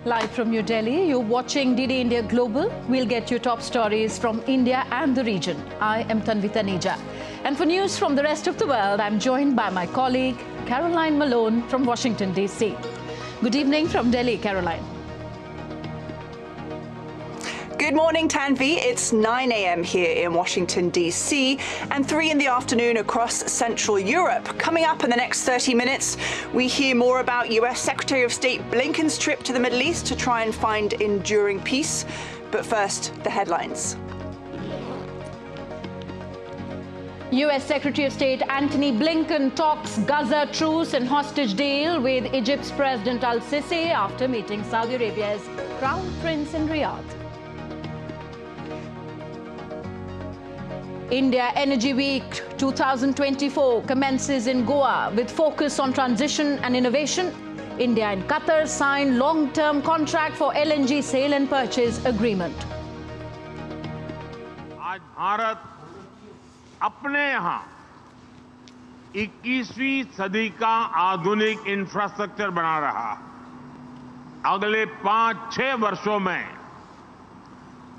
Live from New Delhi, you're watching DD India Global. We'll get you top stories from India and the region. I am Tanvi Taneja. And for news from the rest of the world, I'm joined by my colleague, Caroline Malone from Washington, D.C. Good evening from Delhi, Caroline. Good morning, Tanvi. It's 9 a.m. here in Washington, D.C. and 3 in the afternoon across Central Europe. Coming up in the next 30 minutes, we hear more about U.S. Secretary of State Blinken's trip to the Middle East to try and find enduring peace. But first, the headlines. U.S. Secretary of State Antony Blinken talks Gaza truce and hostage deal with Egypt's President al-Sisi after meeting Saudi Arabia's Crown Prince in Riyadh. India Energy Week 2024 commences in Goa with focus on transition and innovation. India and Qatar sign long-term contract for LNG sale and purchase agreement. आज भारत अपने यहाँ 21वीं सदी का आधुनिक infrastructure बना रहा है। अगले 5-6 वर्षों में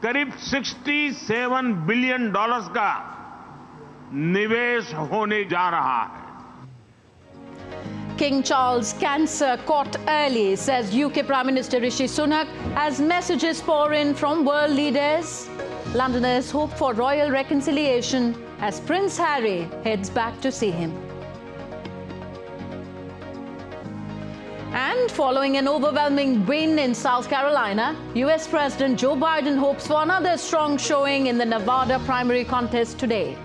करीब $67 बिलियन का निवेश होने जा रहा है। King Charles' cancer caught early, says UK Prime Minister Rishi Sunak, as messages pour in from world leaders. Londoners hope for royal reconciliation as Prince Harry heads back to see him. And following an overwhelming win in South Carolina, US President Joe Biden hopes for another strong showing in the Nevada primary contest today.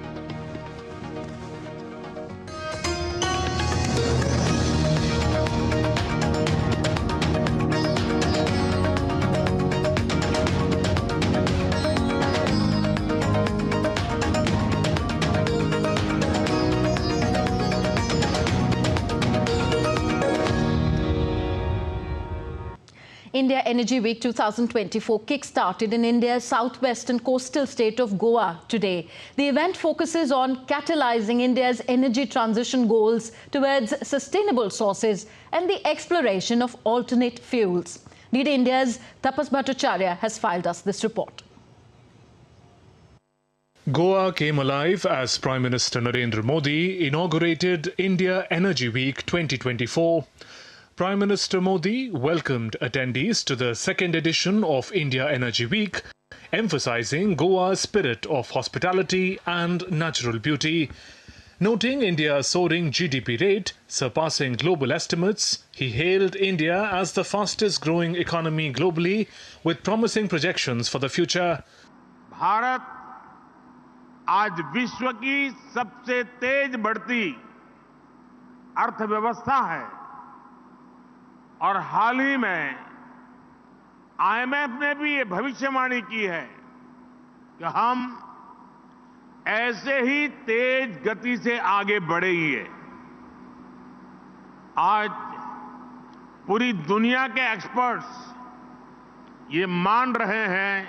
India Energy Week 2024 kick-started in India's southwestern coastal state of Goa today. The event focuses on catalyzing India's energy transition goals towards sustainable sources and the exploration of alternate fuels. DD India's Tapas Bhattacharya has filed us this report. Goa came alive as Prime Minister Narendra Modi inaugurated India Energy Week 2024. Prime Minister Modi welcomed attendees to the second edition of India Energy Week, emphasizing Goa's spirit of hospitality and natural beauty. Noting India's soaring GDP rate surpassing global estimates, he hailed India as the fastest growing economy globally with promising projections for the future. Bharat आज विश्व की सबसे तेज बढ़ती अर्थव्यवस्था है और हाल ही में IMF ने भी ये भविष्यवाणी की है कि हम ऐसे ही तेज गति से आगे बढ़ेंगे। आज पूरी दुनिया के एक्सपर्ट्स ये मान रहे हैं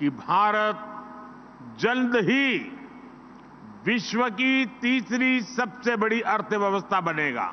कि भारत जल्द ही विश्व की तीसरी सबसे बड़ी अर्थव्यवस्था बनेगा।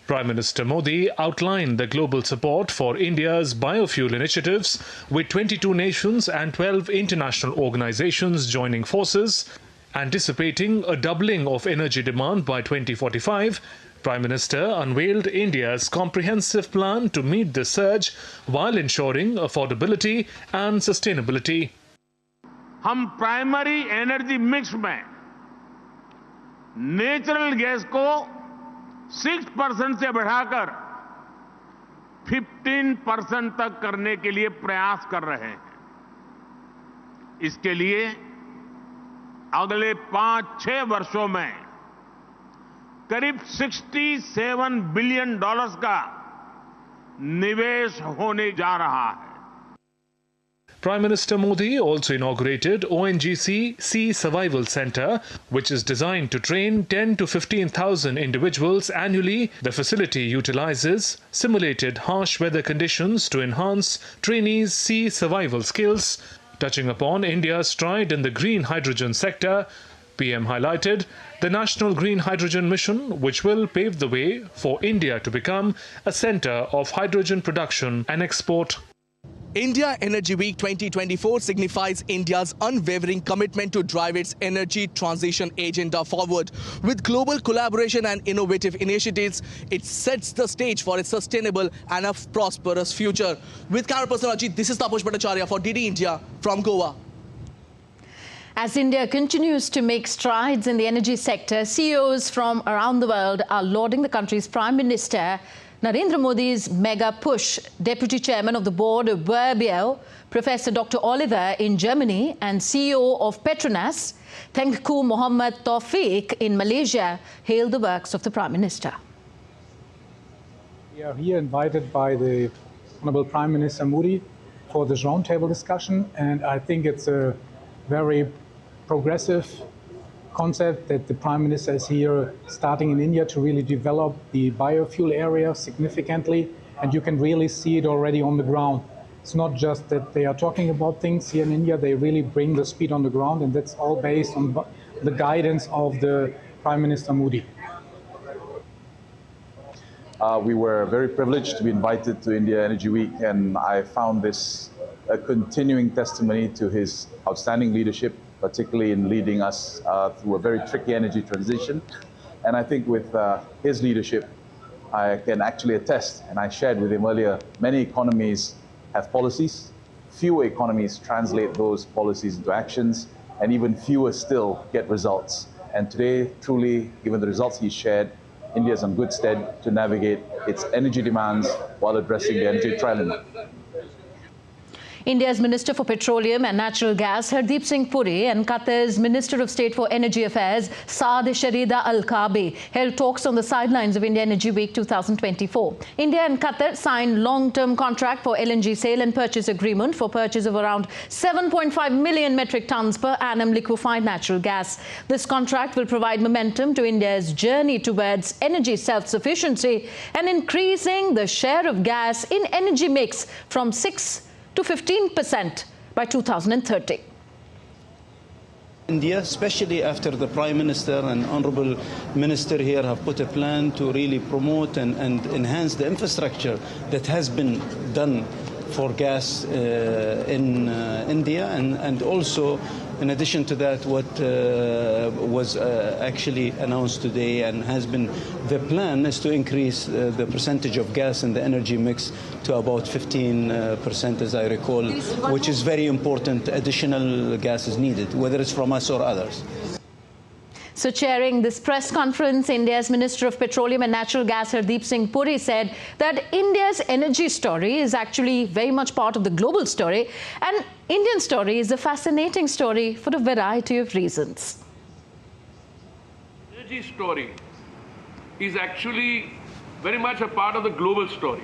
Prime Minister Modi outlined the global support for India's biofuel initiatives, with 22 nations and 12 international organizations joining forces. Anticipating a doubling of energy demand by 2045, Prime Minister unveiled India's comprehensive plan to meet this surge while ensuring affordability and sustainability. हम primary energy mix में natural gas को 6% से बढ़ाकर 15% तक करने के लिए प्रयास कर रहे हैं। इसके लिए अगले 5-6 वर्षों में करीब $67 बिलियन का निवेश होने जा रहा है। Prime Minister Modi also inaugurated ONGC Sea Survival Centre, which is designed to train 10 to 15,000 individuals annually. The facility utilizes simulated harsh weather conditions to enhance trainees' sea survival skills. Touching upon India's stride in the green hydrogen sector, PM highlighted the National Green Hydrogen Mission, which will pave the way for India to become a centre of hydrogen production and export. India Energy Week 2024 signifies India's unwavering commitment to drive its energy transition agenda forward. With global collaboration and innovative initiatives, it sets the stage for a sustainable and a prosperous future. With camera person Ajit, this is Taposh Bhattacharya for DD India from Goa. As India continues to make strides in the energy sector, CEOs from around the world are lauding the country's Prime Minister Narendra Modi's mega push. Deputy Chairman of the Board of Verbio, Professor Dr. Oliver in Germany, and CEO of Petronas, Tengku Muhammad Taufik in Malaysia, hailed the works of the Prime Minister. We are here invited by the Honourable Prime Minister Modi for this roundtable discussion, and I think it's a very progressive concept that the Prime Minister is here starting in India to really develop the biofuel area significantly, and you can really see it already on the ground. It's not just that they are talking about things here in India, they really bring the speed on the ground, and that's all based on the guidance of the Prime Minister Modi. We were very privileged to be invited to India Energy Week, and I found this a continuing testimony to his outstanding leadership, particularly in leading us through a very tricky energy transition. And I think with his leadership, I can actually attest, and I shared with him earlier, many economies have policies, fewer economies translate those policies into actions, and even fewer still get results. And today, truly, given the results he shared, India is in good stead to navigate its energy demands while addressing the energy trilemma. India's Minister for Petroleum and Natural Gas, Hardeep Singh Puri, and Qatar's Minister of State for Energy Affairs, Saad Sharida Al Kaabi, held talks on the sidelines of India Energy Week 2024. India and Qatar signed long-term contract for LNG sale and purchase agreement for purchase of around 7.5 million metric tons per annum liquefied natural gas. This contract will provide momentum to India's journey towards energy self-sufficiency and increasing the share of gas in energy mix from 6 to 15% by 2030. India, especially after the Prime Minister and Honourable Minister here have put a plan to really promote and enhance the infrastructure that has been done for gas in India, and also in addition to that, what was actually announced today and has been the plan is to increase the percentage of gas in the energy mix to about 15%, as I recall, which is very important. Additional gas is needed, whether it's from us or others. So chairing this press conference, India's Minister of Petroleum and Natural Gas, Hardeep Singh Puri, said that India's energy story is actually very much part of the global story, and Indian story is a fascinating story for a variety of reasons. Energy story is actually very much a part of the global story.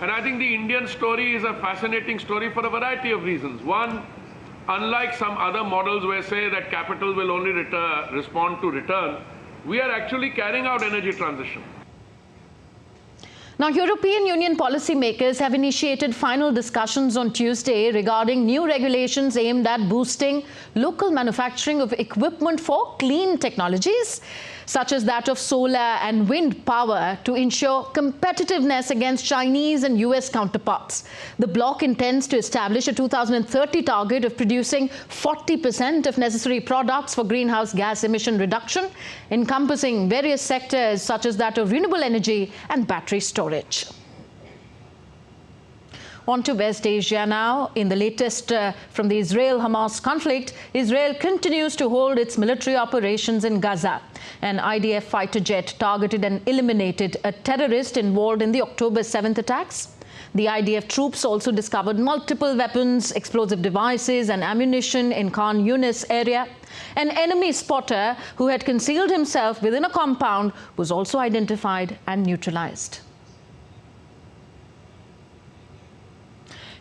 And I think the Indian story is a fascinating story for a variety of reasons. One, unlike some other models where say that capital will only respond to return, we are actually carrying out energy transition. Now, European Union policymakers have initiated final discussions on Tuesday regarding new regulations aimed at boosting local manufacturing of equipment for clean technologies, such as that of solar and wind power, to ensure competitiveness against Chinese and US counterparts. The bloc intends to establish a 2030 target of producing 40% of necessary products for greenhouse gas emission reduction, encompassing various sectors such as that of renewable energy and battery storage. On to West Asia now. In the latest from the Israel-Hamas conflict, Israel continues to hold its military operations in Gaza. An IDF fighter jet targeted and eliminated a terrorist involved in the October 7th attacks. The IDF troops also discovered multiple weapons, explosive devices and ammunition in Khan Yunis area. An enemy spotter who had concealed himself within a compound was also identified and neutralized.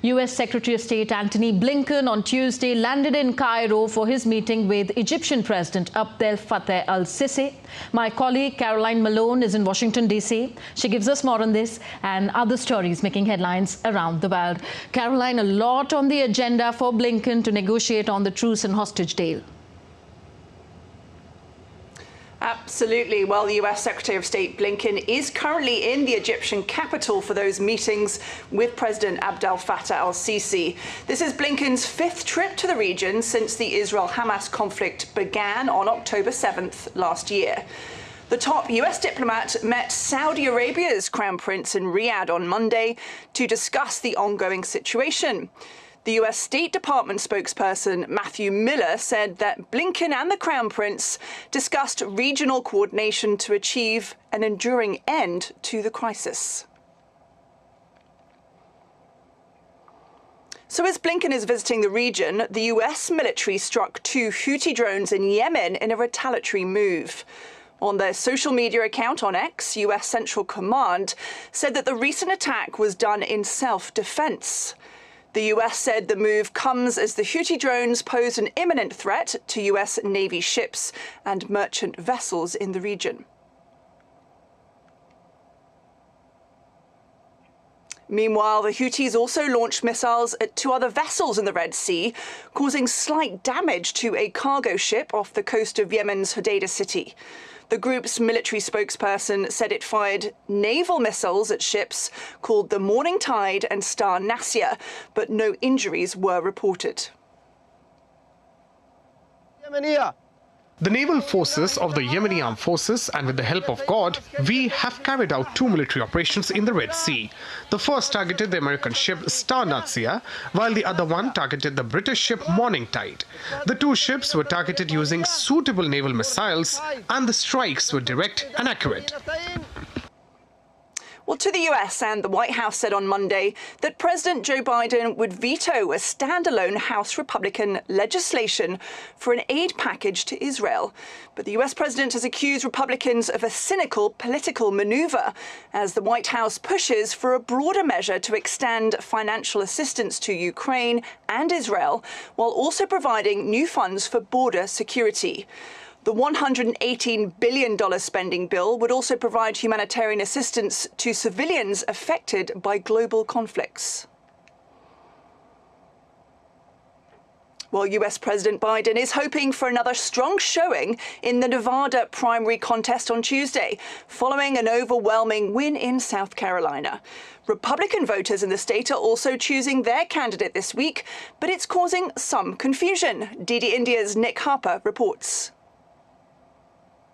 US Secretary of State Antony Blinken on Tuesday landed in Cairo for his meeting with Egyptian President Abdel Fattah al-Sisi. My colleague Caroline Malone is in Washington, D.C. She gives us more on this and other stories making headlines around the world. Caroline, a lot on the agenda for Blinken to negotiate on the truce and hostage deal. Absolutely. Well, the US Secretary of State Blinken is currently in the Egyptian capital for those meetings with President Abdel Fattah al-Sisi. This is Blinken's 5th trip to the region since the Israel-Hamas conflict began on October 7th last year. The top US diplomat met Saudi Arabia's Crown Prince in Riyadh on Monday to discuss the ongoing situation. The US State Department spokesperson Matthew Miller said that Blinken and the Crown Prince discussed regional coordination to achieve an enduring end to the crisis. So as Blinken is visiting the region, the US military struck 2 Houthi drones in Yemen in a retaliatory move. On their social media account on X, US Central Command said that the recent attack was done in self-defense. The US said the move comes as the Houthi drones pose an imminent threat to US Navy ships and merchant vessels in the region. Meanwhile, the Houthis also launched missiles at 2 other vessels in the Red Sea, causing slight damage to a cargo ship off the coast of Yemen's Hodeidah city. The group's military spokesperson said it fired naval missiles at ships called the Morning Tide and Star Nasir, but no injuries were reported. The naval forces of the Yemeni armed forces, and with the help of God, we have carried out 2 military operations in the Red Sea. The first targeted the American ship Star Nasir, while the other one targeted the British ship Morning Tide. The 2 ships were targeted using suitable naval missiles, and the strikes were direct and accurate. Well, to the US, and the White House said on Monday that President Joe Biden would veto a standalone House Republican legislation for an aid package to Israel. But the US president has accused Republicans of a cynical political maneuver as the White House pushes for a broader measure to extend financial assistance to Ukraine and Israel, while also providing new funds for border security. The $118 billion spending bill would also provide humanitarian assistance to civilians affected by global conflicts. Well, US President Biden is hoping for another strong showing in the Nevada primary contest on Tuesday, following an overwhelming win in South Carolina. Republican voters in the state are also choosing their candidate this week, but it's causing some confusion. DD India's Nick Harper reports.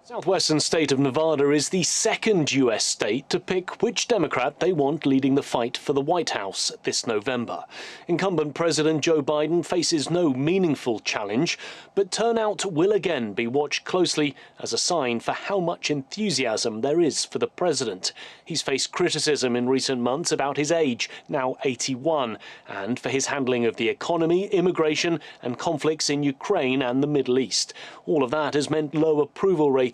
Southwestern state of Nevada is the 2nd US state to pick which Democrat they want leading the fight for the White House this November. Incumbent President Joe Biden faces no meaningful challenge, but turnout will again be watched closely as a sign for how much enthusiasm there is for the president. He's faced criticism in recent months about his age, now 81, and for his handling of the economy, immigration and conflicts in Ukraine and the Middle East. All of that has meant low approval ratings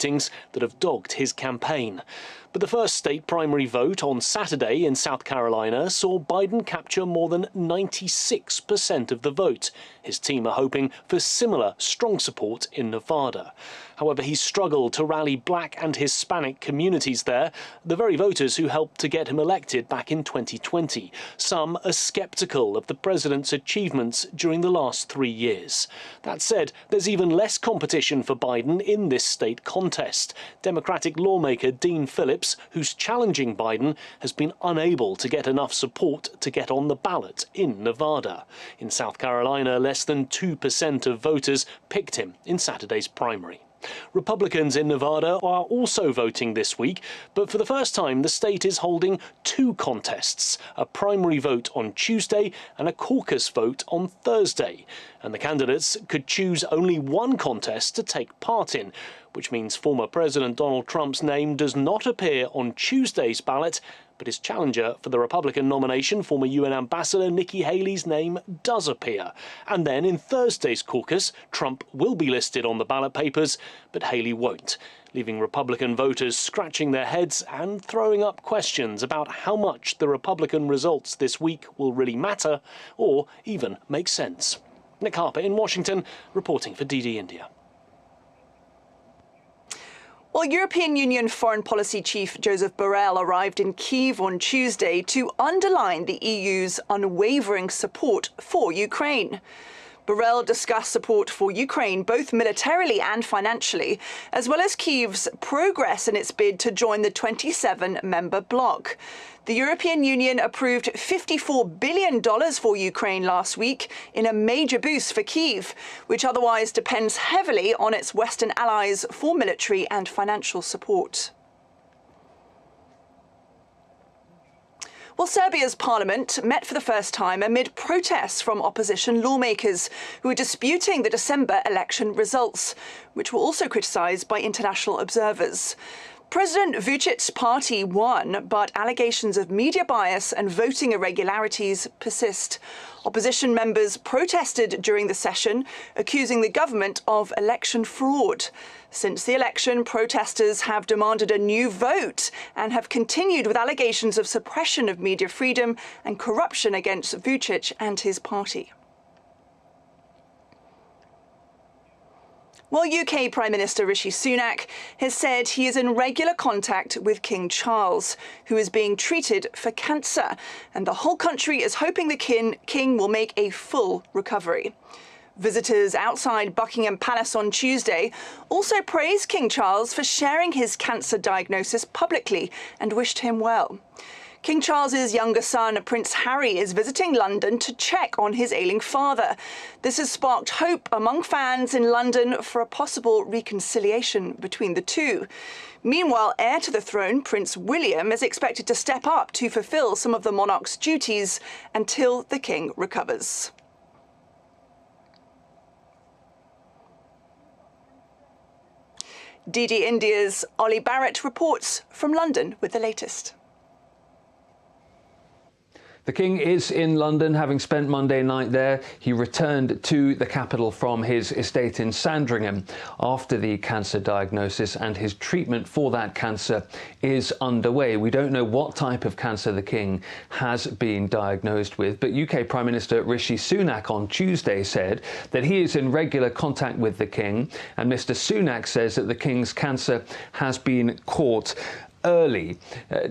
that have dogged his campaign. But the first state primary vote on Saturday in South Carolina saw Biden capture more than 96% of the vote. His team are hoping for similar strong support in Nevada. However, he struggled to rally black and Hispanic communities there, the very voters who helped to get him elected back in 2020. Some are sceptical of the president's achievements during the last 3 years. That said, there's even less competition for Biden in this state contest. Democratic lawmaker Dean Phillips, who's challenging Biden, has been unable to get enough support to get on the ballot in Nevada. In South Carolina, less than 2% of voters picked him in Saturday's primary. Republicans in Nevada are also voting this week, but for the first time the state is holding 2 contests, a primary vote on Tuesday and a caucus vote on Thursday. And the candidates could choose only one contest to take part in, which means former President Donald Trump's name does not appear on Tuesday's ballot, but his challenger for the Republican nomination, former UN Ambassador Nikki Haley's name does appear. And then in Thursday's caucus, Trump will be listed on the ballot papers, but Haley won't, leaving Republican voters scratching their heads and throwing up questions about how much the Republican results this week will really matter or even make sense. Nick Harper in Washington, reporting for DD India. Well, European Union Foreign Policy Chief Joseph Borrell arrived in Kyiv on Tuesday to underline the EU's unwavering support for Ukraine. Borrell discussed support for Ukraine, both militarily and financially, as well as Kyiv's progress in its bid to join the 27-member bloc. The European Union approved $54 billion for Ukraine last week in a major boost for Kyiv, which otherwise depends heavily on its Western allies for military and financial support. Well, Serbia's parliament met for the first time amid protests from opposition lawmakers who are disputing the December election results, which were also criticised by international observers. President Vucic's party won, but allegations of media bias and voting irregularities persist. Opposition members protested during the session, accusing the government of election fraud. Since the election, protesters have demanded a new vote and have continued with allegations of suppression of media freedom and corruption against Vucic and his party. Well, UK Prime Minister Rishi Sunak has said he is in regular contact with King Charles, who is being treated for cancer, and the whole country is hoping the king will make a full recovery. Visitors outside Buckingham Palace on Tuesday also praised King Charles for sharing his cancer diagnosis publicly and wished him well. King Charles's younger son, Prince Harry, is visiting London to check on his ailing father. This has sparked hope among fans in London for a possible reconciliation between the two. Meanwhile, heir to the throne, Prince William, is expected to step up to fulfil some of the monarch's duties until the king recovers. DD India's Ollie Barrett reports from London with the latest. The King is in London, having spent Monday night there. He returned to the capital from his estate in Sandringham after the cancer diagnosis, and his treatment for that cancer is underway. We don't know what type of cancer the King has been diagnosed with, but UK Prime Minister Rishi Sunak on Tuesday said that he is in regular contact with the King, and Mr Sunak says that the King's cancer has been caught early.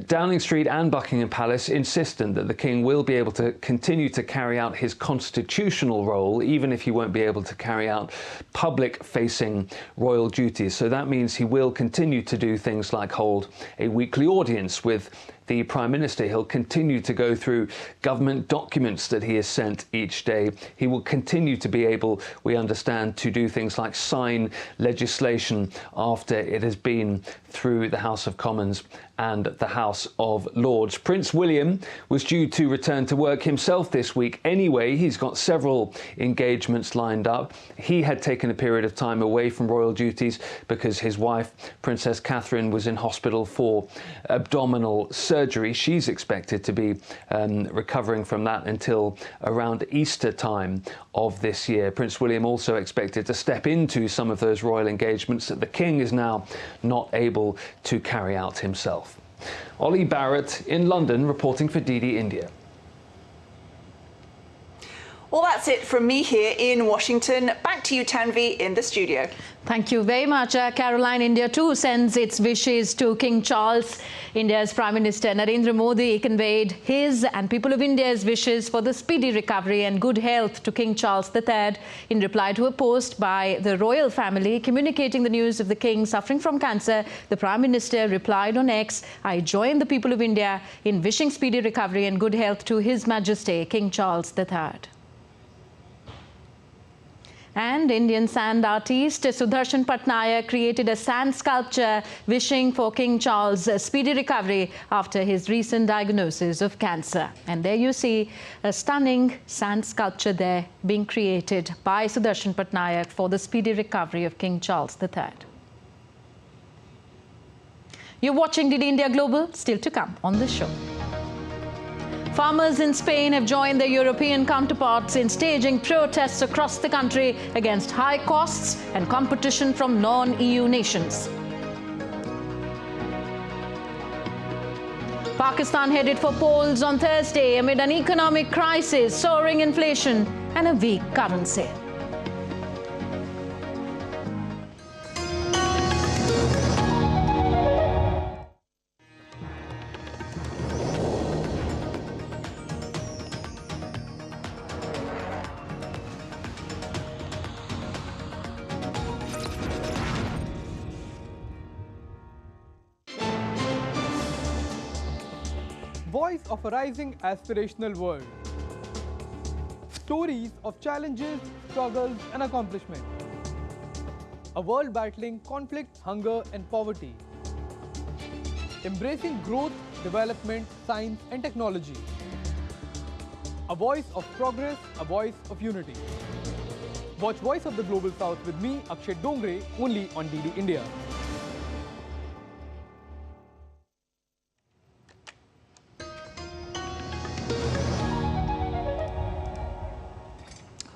Downing Street and Buckingham Palace insistent that the King will be able to continue to carry out his constitutional role, even if he won't be able to carry out public-facing royal duties. So that means he will continue to do things like hold a weekly audience with the Prime Minister. He'll continue to go through government documents that he is sent each day. He will continue to be able, we understand, to do things like sign legislation after it has been through the House of Commons and the House of Lords. Prince William was due to return to work himself this week anyway. He's got several engagements lined up. He had taken a period of time away from royal duties because his wife, Princess Catherine, was in hospital for abdominal surgery. She's expected to be recovering from that until around Easter time of this year. Prince William also expected to step into some of those royal engagements that the King is now not able to carry out himself. Ollie Barrett in London reporting for DD India. Well, that's it from me here in Washington. Back to you, Tanvi, in the studio. Thank you very much. Caroline, India too sends its wishes to King Charles. India's Prime Minister Narendra Modi conveyed his and people of India's wishes for the speedy recovery and good health to King Charles III in reply to a post by the royal family communicating the news of the King suffering from cancer. The Prime Minister replied on X, "I join the people of India in wishing speedy recovery and good health to His Majesty King Charles III." And Indian sand artist Sudarshan Patnaik created a sand sculpture wishing for King Charles' speedy recovery after his recent diagnosis of cancer. And there you see a stunning sand sculpture there being created by Sudarshan Patnaik for the speedy recovery of King Charles III. You're watching DD India Global, still to come on the show. Farmers in Spain have joined their European counterparts in staging protests across the country against high costs and competition from non-EU nations. Pakistan headed for polls on Thursday amid an economic crisis, soaring inflation and a weak currency. voice of a rising aspirational world. Stories of challenges, struggles and accomplishment. A world battling conflict, hunger and poverty. Embracing growth, development, science and technology. A voice of progress, a voice of unity. Watch Voice of the Global South with me, Akshay Dongre, only on DD India.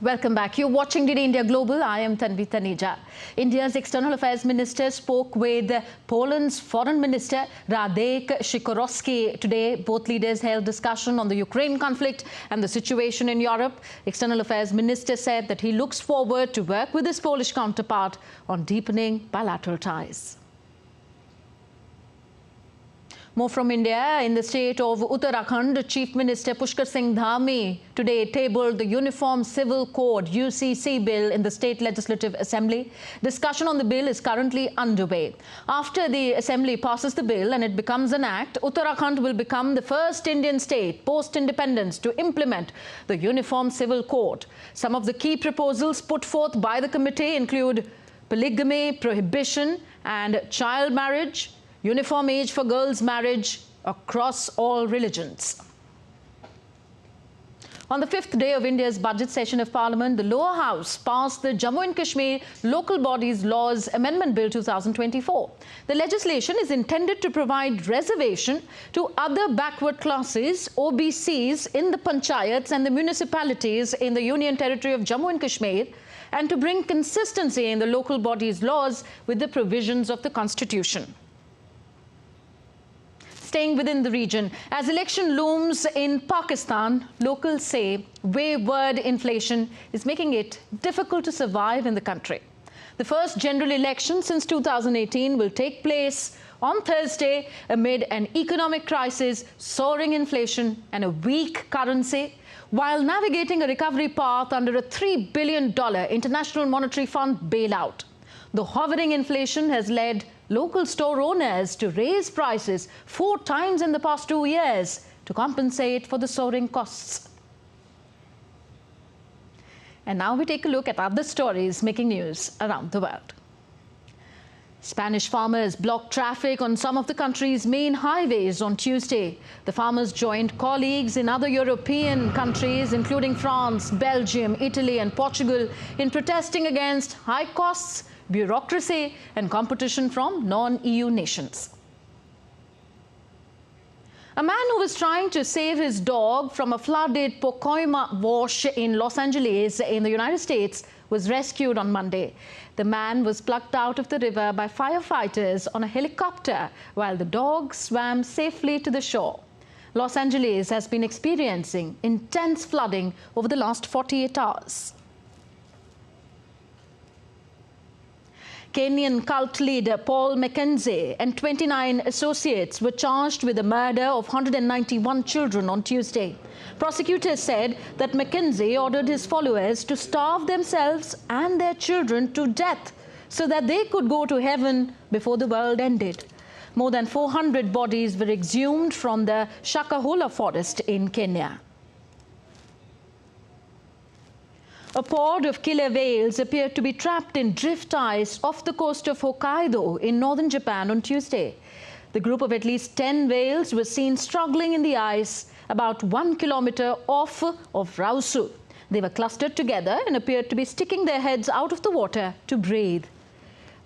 Welcome back. You're watching DD India Global. I am Tanvi Taneja. India's External Affairs Minister spoke with Poland's Foreign Minister Radek Sikorski today. Both leaders held discussion on the Ukraine conflict and the situation in Europe. External Affairs Minister said that he looks forward to work with his Polish counterpart on deepening bilateral ties. More from India. In the state of Uttarakhand, Chief Minister Pushkar Singh Dhami today tabled the Uniform Civil Code UCC bill in the State Legislative Assembly. Discussion on the bill is currently underway. After the Assembly passes the bill and it becomes an act, Uttarakhand will become the first Indian state post-independence to implement the Uniform Civil Code. Some of the key proposals put forth by the committee include polygamy, prohibition and child marriage, uniform age for girls' marriage across all religions. On the fifth day of India's budget session of Parliament, the lower house passed the Jammu and Kashmir Local Bodies Laws Amendment Bill 2024. The legislation is intended to provide reservation to other backward classes, OBCs, in the panchayats and the municipalities in the Union Territory of Jammu and Kashmir, and to bring consistency in the local bodies laws with the provisions of the Constitution. Staying within the region, as election looms in Pakistan, locals say wayward inflation is making it difficult to survive in the country. The first general election since 2018 will take place on Thursday amid an economic crisis, soaring inflation and a weak currency, while navigating a recovery path under a $3 billion International Monetary Fund bailout. The hovering inflation has led local store owners to raise prices 4 times in the past 2 years to compensate for the soaring costs. And now we take a look at other stories making news around the world. Spanish farmers blocked traffic on some of the country's main highways on Tuesday. The farmers joined colleagues in other European countries, including France, Belgium, Italy and Portugal, in protesting against high costs, bureaucracy and competition from non-EU nations. A man who was trying to save his dog from a flooded Pacoima wash in Los Angeles in the United States was rescued on Monday. The man was plucked out of the river by firefighters on a helicopter while the dog swam safely to the shore. Los Angeles has been experiencing intense flooding over the last 48 hours. Kenyan cult leader Paul Mackenzie and 29 associates were charged with the murder of 191 children on Tuesday. Prosecutors said that Mackenzie ordered his followers to starve themselves and their children to death so that they could go to heaven before the world ended. More than 400 bodies were exhumed from the Shakahola forest in Kenya. A pod of killer whales appeared to be trapped in drift ice off the coast of Hokkaido in northern Japan on Tuesday. The group of at least 10 whales was seen struggling in the ice about 1 kilometer off of Rausu. They were clustered together and appeared to be sticking their heads out of the water to breathe.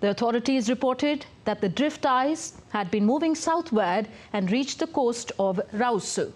The authorities reported that the drift ice had been moving southward and reached the coast of Rausu.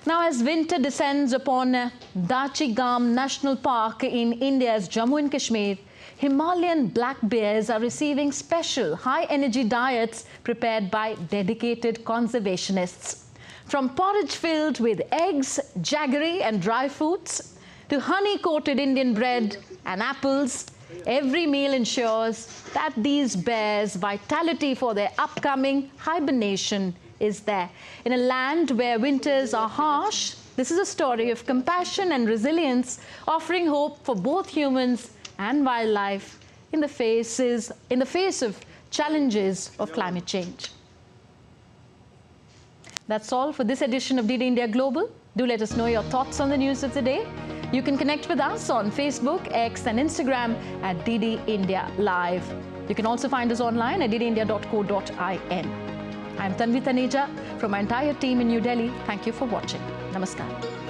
Now, as winter descends upon Dachigam National Park in India's Jammu and Kashmir, Himalayan black bears are receiving special high-energy diets prepared by dedicated conservationists. From porridge filled with eggs, jaggery and dry fruits, to honey-coated Indian bread and apples, every meal ensures that these bears' vitality for their upcoming hibernation is there. In a land where winters are harsh, this is a story of compassion and resilience, offering hope for both humans and wildlife in the face of challenges of climate change. That's all for this edition of DD India Global. Do let us know your thoughts on the news of the day. You can connect with us on Facebook, X and Instagram at DD India Live. You can also find us online at ddindia.co.in. I'm Tanvi Taneja from my entire team in New Delhi. Thank you for watching. Namaskar.